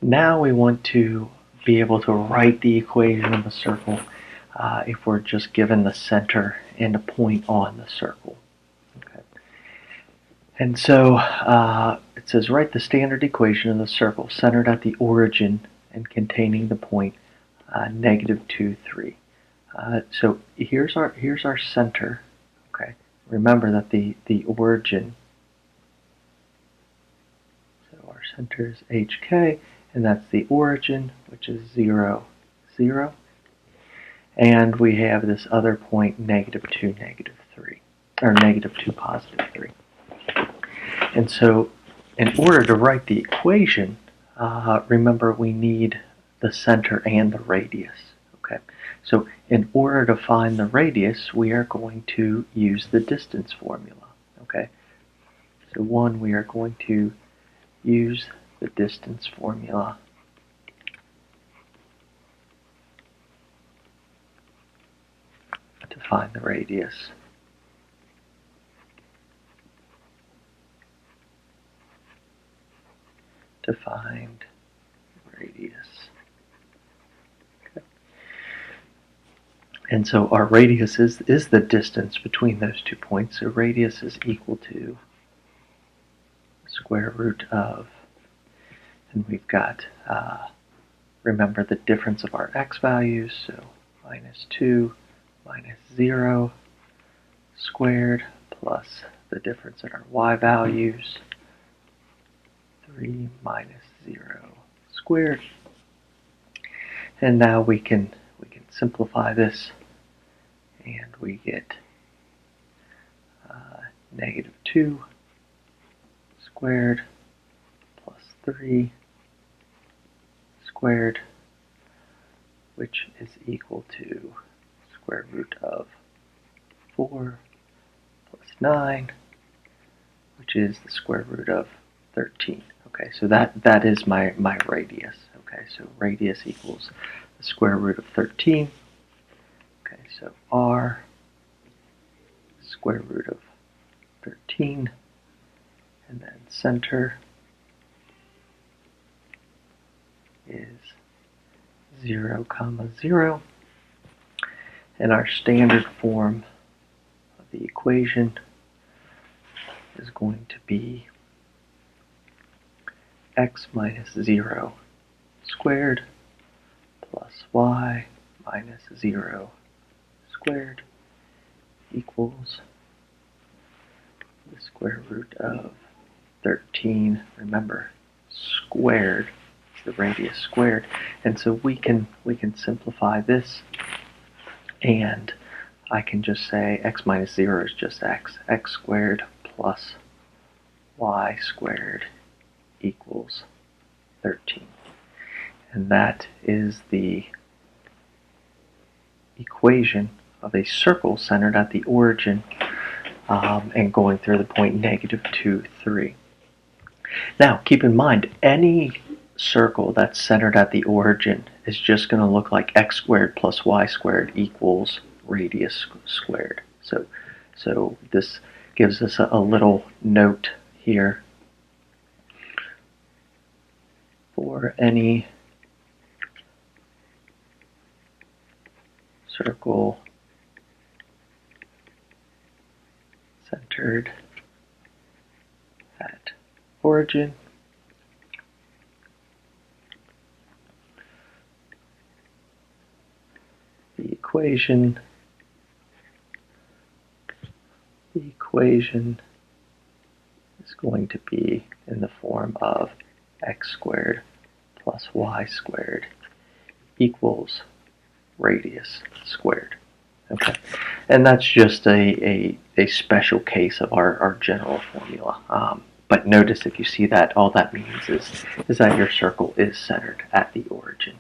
Now we want to be able to write the equation of a circle if we're just given the center and a point on the circle. Okay. And so it says write the standard equation of the circle centered at the origin and containing the point -2, 3. So here's our center. Okay. Remember that the origin. So our center is HK, and that's the origin, which is 0, 0. And we have this other point, -2, -3, or -2, +3. And so in order to write the equation, remember we need the center and the radius. Okay, so in order to find the radius, we are going to use the distance formula. Okay, so we are going to use the distance formula to find the radius. To find radius. Okay. And so our radius is the distance between those 2 points. So radius is equal to the square root of, and we've got, remember the difference of our x values, so -2 minus 0 squared plus the difference in our y values, 3 minus 0 squared. And now we can simplify this, and we get -2 squared plus 3 squared, which is equal to square root of 4 plus 9, which is the square root of 13. Okay, so that is my radius. Okay, so radius equals the square root of 13. Okay, so r square root of 13, and then center is 0, 0. And our standard form of the equation is going to be x minus 0 squared plus y minus 0 squared equals the square root of 13. Remember, squared, the radius squared. And so we can simplify this, and I can just say x minus 0 is just x. X squared plus y squared equals 13. And that is the equation of a circle centered at the origin and going through the point -2, 3. Now, keep in mind, any circle that's centered at the origin is just going to look like x squared plus y squared equals radius squared. So this gives us a little note here. For any circle centered at origin, the equation is going to be in the form of x squared plus y squared equals radius squared. Okay, and that's just a special case of our general formula. But notice if you see that, all that means is that your circle is centered at the origin.